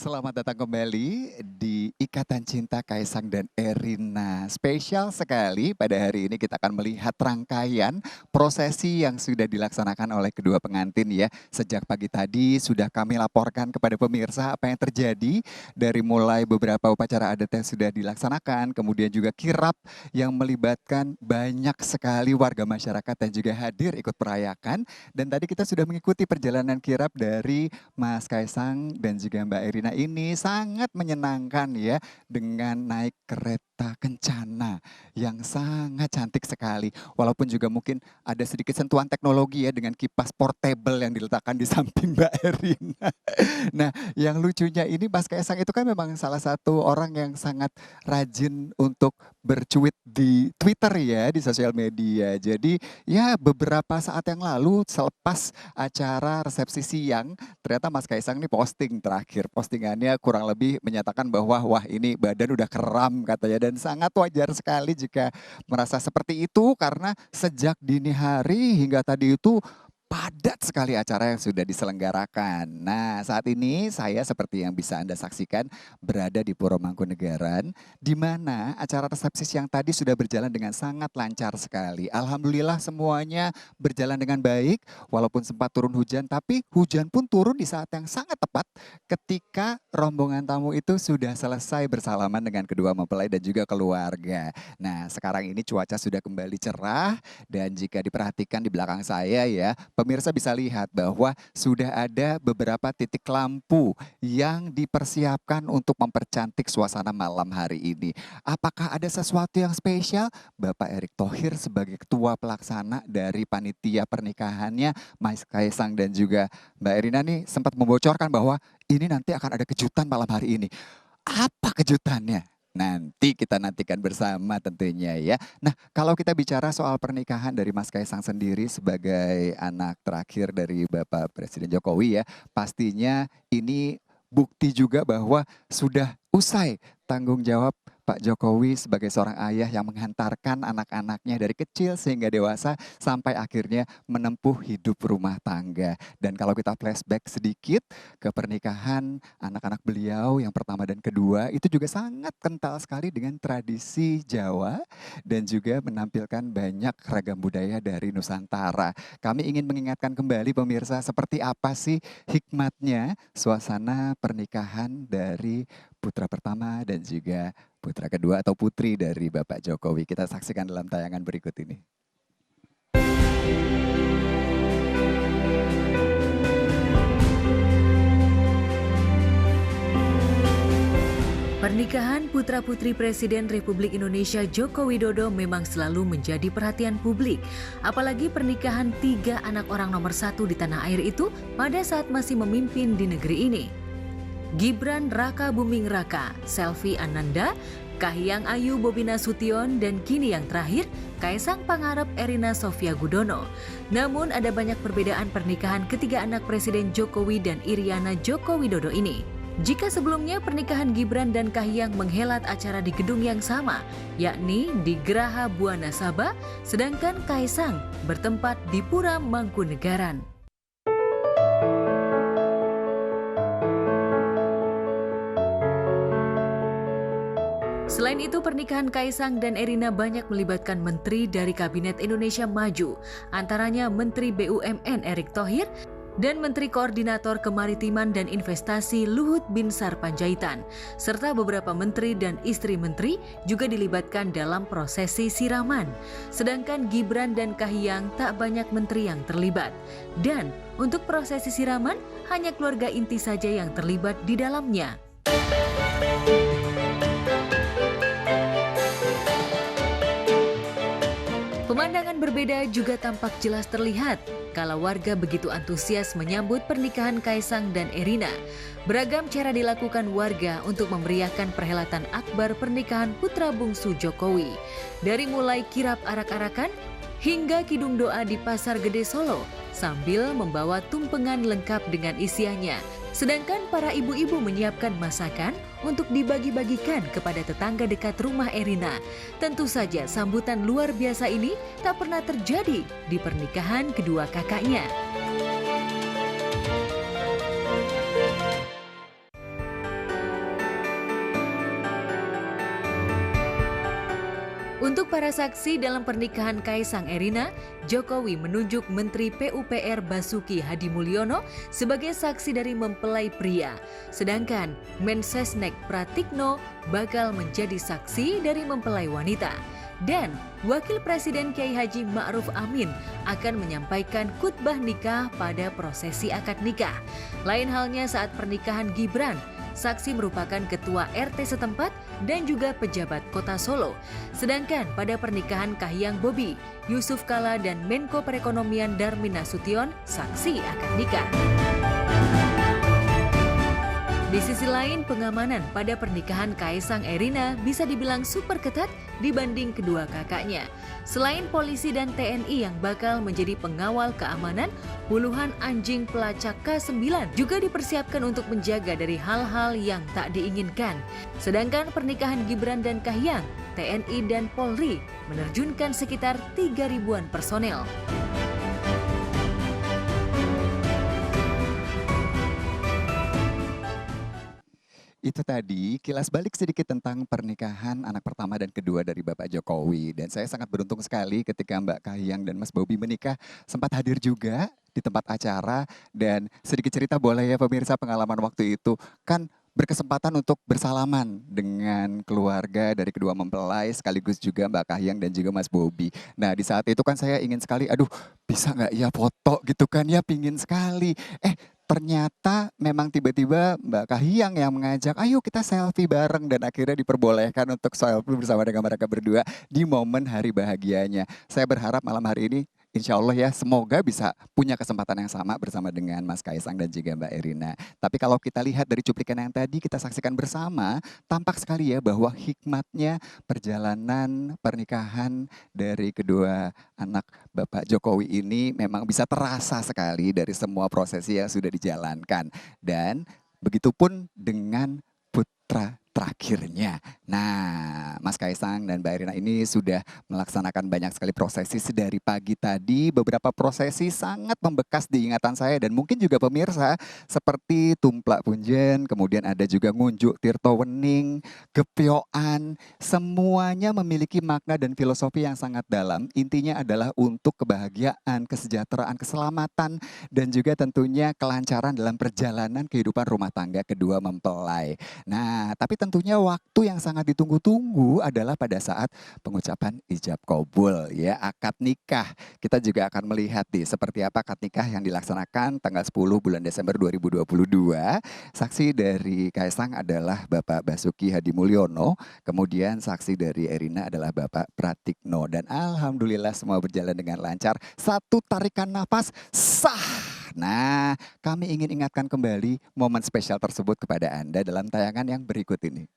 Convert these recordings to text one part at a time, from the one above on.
Selamat datang kembali di Ikatan Cinta Kaisang dan Erina. Spesial sekali pada hari ini kita akan melihat rangkaian prosesi yang sudah dilaksanakan oleh kedua pengantin ya. Sejak pagi tadi sudah kami laporkan kepada pemirsa apa yang terjadi dari mulai beberapa upacara adat yang sudah dilaksanakan, kemudian juga kirap yang melibatkan banyak sekali warga masyarakat yang juga hadir ikut merayakan. Dan tadi kita sudah mengikuti perjalanan kirap dari Mas Kaisang dan juga Mbak Erina ini sangat menyenangkan ya dengan naik kereta kencana yang sangat cantik sekali. Walaupun juga mungkin ada sedikit sentuhan teknologi ya dengan kipas portable yang diletakkan di samping Mbak Erina. Nah, yang lucunya ini Mas Kaisang itu kan memang salah satu orang yang sangat rajin untuk bercuit di Twitter ya, di sosial media. Jadi ya beberapa saat yang lalu selepas acara resepsi siang, ternyata Mas Kaisang ini posting terakhir. Postingannya kurang lebih menyatakan bahwa wah ini badan udah keram katanya. Dan sangat wajar sekali jika merasa seperti itu karena sejak dini hari hingga tadi itu padat sekali acara yang sudah diselenggarakan. Nah, saat ini saya seperti yang bisa Anda saksikan berada di Puro Mangkunegaran, di mana acara resepsi siang tadi sudah berjalan dengan sangat lancar sekali. Alhamdulillah semuanya berjalan dengan baik, walaupun sempat turun hujan, tapi hujan pun turun di saat yang sangat tepat ketika rombongan tamu itu sudah selesai bersalaman dengan kedua mempelai dan juga keluarga. Nah, sekarang ini cuaca sudah kembali cerah dan jika diperhatikan di belakang saya ya, pemirsa bisa lihat bahwa sudah ada beberapa titik lampu yang dipersiapkan untuk mempercantik suasana malam hari ini. Apakah ada sesuatu yang spesial? Bapak Erick Thohir sebagai ketua pelaksana dari panitia pernikahannya Mas Kaisang dan juga Mbak Erina nih sempat membocorkan bahwa ini nanti akan ada kejutan malam hari ini. Apa kejutannya? Nanti kita nantikan bersama tentunya ya. Nah, kalau kita bicara soal pernikahan dari Mas Kaisang sendiri sebagai anak terakhir dari Bapak Presiden Jokowi ya, pastinya ini bukti juga bahwa sudah usai tanggung jawab Pak Jokowi sebagai seorang ayah yang menghantarkan anak-anaknya dari kecil sehingga dewasa sampai akhirnya menempuh hidup rumah tangga. Dan kalau kita flashback sedikit ke pernikahan anak-anak beliau yang pertama dan kedua itu juga sangat kental sekali dengan tradisi Jawa dan juga menampilkan banyak ragam budaya dari Nusantara. Kami ingin mengingatkan kembali pemirsa seperti apa sih hikmatnya suasana pernikahan dari putra pertama dan juga putra kedua atau putri dari Bapak Jokowi. Kita saksikan dalam tayangan berikut ini. Pernikahan putra-putri Presiden Republik Indonesia Joko Widodo memang selalu menjadi perhatian publik. Apalagi pernikahan 3 anak orang nomor 1 di tanah air itu pada saat masih memimpin di negeri ini. Gibran Raka Buming Raka, Selvi Ananda, Kahiyang Ayu Bobi Nasution, dan kini yang terakhir, Kaisang Pangarep Erina Sofia Gudono. Namun ada banyak perbedaan pernikahan ketiga anak Presiden Jokowi dan Iriana Joko Widodo ini. Jika sebelumnya pernikahan Gibran dan Kahiyang menghelat acara di gedung yang sama, yakni di Geraha Buana Sabah, sedangkan Kaisang bertempat di Pura Mangkunegaran. Selain itu, pernikahan Kaisang dan Erina banyak melibatkan menteri dari Kabinet Indonesia Maju, antaranya Menteri BUMN Erick Thohir dan Menteri Koordinator Kemaritiman dan Investasi Luhut Binsar Panjaitan, serta beberapa menteri dan istri menteri juga dilibatkan dalam prosesi siraman. Sedangkan Gibran dan Kahiyang tak banyak menteri yang terlibat. Dan untuk prosesi siraman, hanya keluarga inti saja yang terlibat di dalamnya. Pemandangan berbeda juga tampak jelas terlihat kalau warga begitu antusias menyambut pernikahan Kaisang dan Erina. Beragam cara dilakukan warga untuk memeriahkan perhelatan akbar pernikahan putra bungsu Jokowi. Dari mulai kirap arak-arakan hingga kidung doa di Pasar Gede Solo sambil membawa tumpengan lengkap dengan isiannya. Sedangkan para ibu-ibu menyiapkan masakan untuk dibagi-bagikan kepada tetangga dekat rumah Erina. Tentu saja sambutan luar biasa ini tak pernah terjadi di pernikahan kedua kakaknya. Untuk para saksi dalam pernikahan Kaisang Erina, Jokowi menunjuk Menteri PUPR Basuki Hadimulyono sebagai saksi dari mempelai pria. Sedangkan Mensesnek Pratikno bakal menjadi saksi dari mempelai wanita. Dan Wakil Presiden Kiai Haji Ma'ruf Amin akan menyampaikan khutbah nikah pada prosesi akad nikah. Lain halnya saat pernikahan Gibran, saksi merupakan ketua RT setempat dan juga pejabat kota Solo. Sedangkan pada pernikahan Kahiyang Bobi, Yusuf Kala dan Menko Perekonomian Darmin Nasution saksi akad nikah. Di sisi lain, pengamanan pada pernikahan Kaisang Erina bisa dibilang super ketat dibanding kedua kakaknya. Selain polisi dan TNI yang bakal menjadi pengawal keamanan, puluhan anjing pelacak K9 juga dipersiapkan untuk menjaga dari hal-hal yang tak diinginkan. Sedangkan pernikahan Gibran dan Kahiyang, TNI dan Polri menerjunkan sekitar 3.000-an personel. Itu tadi kilas balik sedikit tentang pernikahan anak pertama dan kedua dari Bapak Jokowi. Dan saya sangat beruntung sekali ketika Mbak Kahiyang dan Mas Bobi menikah sempat hadir juga di tempat acara. Dan sedikit cerita boleh ya pemirsa pengalaman waktu itu. Kan berkesempatan untuk bersalaman dengan keluarga dari kedua mempelai sekaligus juga Mbak Kahiyang dan juga Mas Bobi. Nah di saat itu kan saya ingin sekali, aduh bisa nggak ya foto gitu kan ya, pingin sekali. Ternyata memang tiba-tiba Mbak Kahiyang yang mengajak, ayo kita selfie bareng dan akhirnya diperbolehkan untuk selfie bersama dengan mereka berdua di momen hari bahagianya. Saya berharap malam hari ini insya Allah ya semoga bisa punya kesempatan yang sama bersama dengan Mas Kaisang dan juga Mbak Erina. Tapi kalau kita lihat dari cuplikan yang tadi kita saksikan bersama, tampak sekali ya bahwa hikmatnya perjalanan pernikahan dari kedua anak Bapak Jokowi ini memang bisa terasa sekali dari semua prosesi yang sudah dijalankan. Dan begitupun dengan putra terakhirnya. Nah, Mas Kaisang dan Mbak Erina ini sudah melaksanakan banyak sekali prosesi sedari pagi tadi. Beberapa prosesi sangat membekas di ingatan saya dan mungkin juga pemirsa seperti Tumplak Punjen, kemudian ada juga Ngunjuk Tirto Wening, Gepyoan. Semuanya memiliki makna dan filosofi yang sangat dalam. Intinya adalah untuk kebahagiaan, kesejahteraan, keselamatan, dan juga tentunya kelancaran dalam perjalanan kehidupan rumah tangga kedua mempelai. Nah, tapi tentunya waktu yang sangat ditunggu-tunggu adalah pada saat pengucapan ijab kabul ya, akad nikah. Kita juga akan melihat nih seperti apa akad nikah yang dilaksanakan tanggal 10 bulan Desember 2022. Saksi dari Kaisang adalah Bapak Basuki Hadimulyono, kemudian saksi dari Erina adalah Bapak Pratikno, dan alhamdulillah semua berjalan dengan lancar. Satu tarikan nafas sah. Nah, kami ingin ingatkan kembali momen spesial tersebut kepada Anda dalam tayangan yang berikut ini.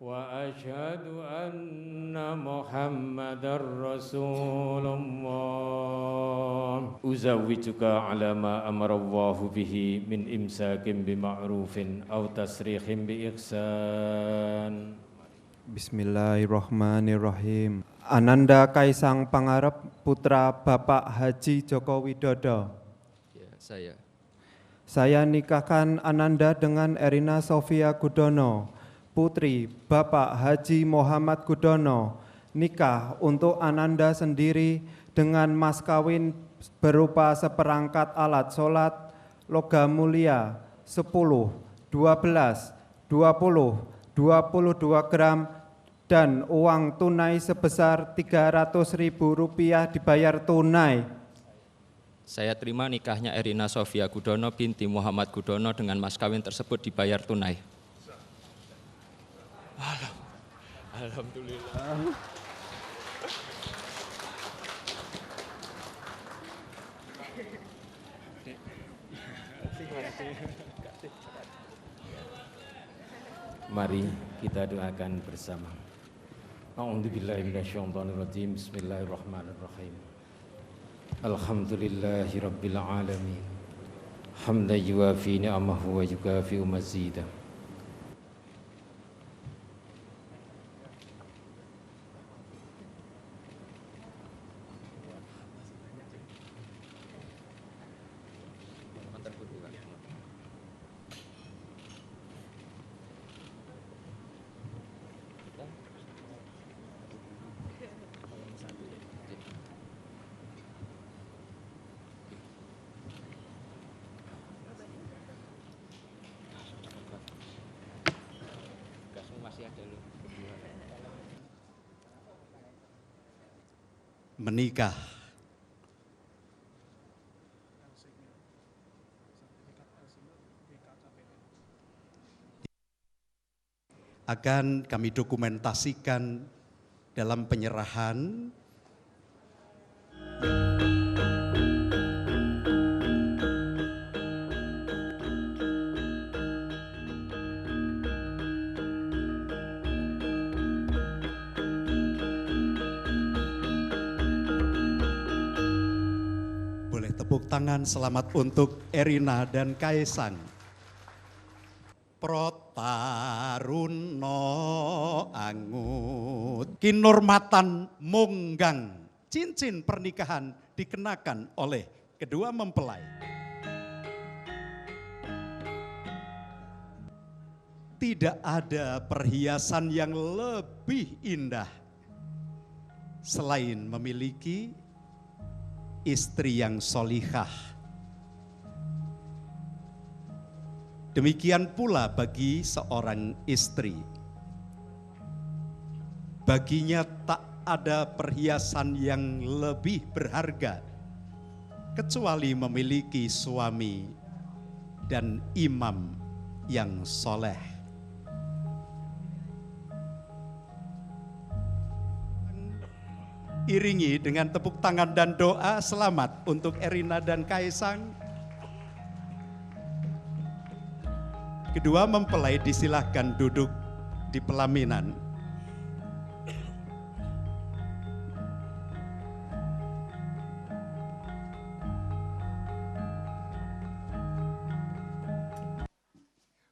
وأشهد أن محمدا رسول الله أزوجك على ما أمر الله به من إمساك بمعروف أو تسريح بإحسان. Bismillahirrahmanirrahim. Ananda Kaisang Pangarep, putra Bapak Haji Joko Widodo. Ya, saya. Saya nikahkan Ananda dengan Erina Sofia Gudono, putri Bapak Haji Muhammad Gudono. Nikah untuk Ananda sendiri dengan mas kawin berupa seperangkat alat sholat logam mulia 10, 12, 20, 22 gram dan uang tunai sebesar Rp300.000 dibayar tunai. Saya terima nikahnya Erina Sofia Gudono binti Muhammad Gudono dengan mas kawin tersebut dibayar tunai. Alhamdulillah. Mari kita doakan bersama. A'udzubillahi minasyaitonirrajim. Bismillahirrahmanirrahim. Alhamdulillahi Rabbil Alamin. Hamdan yuwafi ni'amahu wa yukafi mazidah. Menikah akan kami dokumentasikan dalam penyerahan tepuk tangan selamat untuk Erina dan Kaisang. Protaruno angut kinurmatan munggang. Cincin pernikahan dikenakan oleh kedua mempelai. Tidak ada perhiasan yang lebih indah selain memiliki istri yang solihah. Demikian pula bagi seorang istri. Baginya tak ada perhiasan yang lebih berharga kecuali memiliki suami dan imam yang soleh. Iringi dengan tepuk tangan dan doa selamat untuk Erina dan Kaisang. Kedua mempelai disilahkan duduk di pelaminan.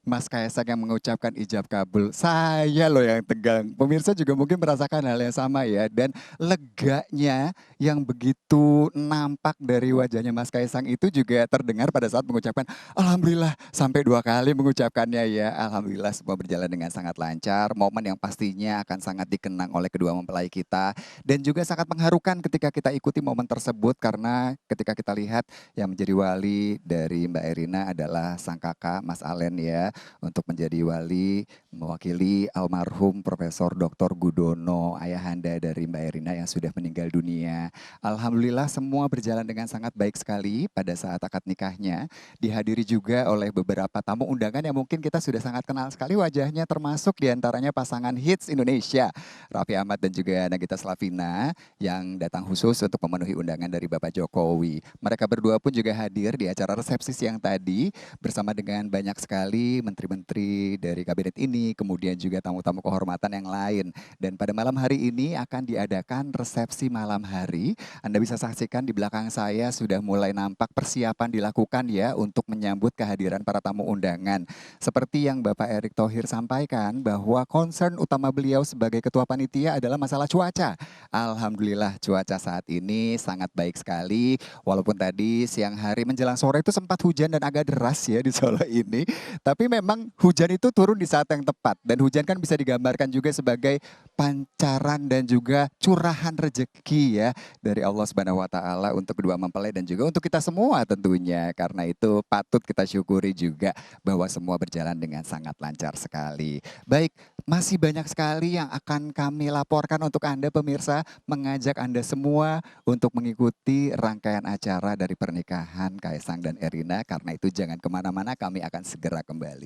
Mas Kaisang yang mengucapkan ijab kabul, saya loh yang tegang. Pemirsa juga mungkin merasakan hal yang sama ya. Dan leganya yang begitu nampak dari wajahnya Mas Kaisang itu juga terdengar pada saat mengucapkan Alhamdulillah, sampai 2 kali mengucapkannya ya. Alhamdulillah semua berjalan dengan sangat lancar. Momen yang pastinya akan sangat dikenang oleh kedua mempelai kita. Dan juga sangat mengharukan ketika kita ikuti momen tersebut. Karena ketika kita lihat yang menjadi wali dari Mbak Erina adalah sang kakak Mas Alen ya. Untuk menjadi wali mewakili almarhum Profesor Dr. Gudono, ayahanda dari Mbak Erina yang sudah meninggal dunia. Alhamdulillah semua berjalan dengan sangat baik sekali pada saat akad nikahnya. Dihadiri juga oleh beberapa tamu undangan yang mungkin kita sudah sangat kenal sekali wajahnya, termasuk diantaranya pasangan hits Indonesia, Raffi Ahmad dan juga Nagita Slavina yang datang khusus untuk memenuhi undangan dari Bapak Jokowi. Mereka berdua pun juga hadir di acara resepsi siang tadi bersama dengan banyak sekali menteri-menteri dari kabinet ini, kemudian juga tamu-tamu kehormatan yang lain. Dan pada malam hari ini akan diadakan resepsi malam hari. Anda bisa saksikan di belakang saya sudah mulai nampak persiapan dilakukan ya untuk menyambut kehadiran para tamu undangan. Seperti yang Bapak Erick Thohir sampaikan bahwa concern utama beliau sebagai ketua panitia adalah masalah cuaca. Alhamdulillah cuaca saat ini sangat baik sekali. Walaupun tadi siang hari menjelang sore itu sempat hujan dan agak deras ya di Solo ini. Tapi memang hujan itu turun di saat yang tepat. Dan hujan kan bisa digambarkan juga sebagai pancaran dan juga curahan rezeki ya dari Allah Subhanahu wa taala untuk kedua mempelai dan juga untuk kita semua tentunya. Karena itu patut kita syukuri juga bahwa semua berjalan dengan sangat lancar sekali. Baik, masih banyak sekali yang akan kami laporkan untuk Anda pemirsa, mengajak Anda semua untuk mengikuti rangkaian acara dari pernikahan Kaisang dan Erina. Karena itu jangan kemana-mana, kami akan segera kembali.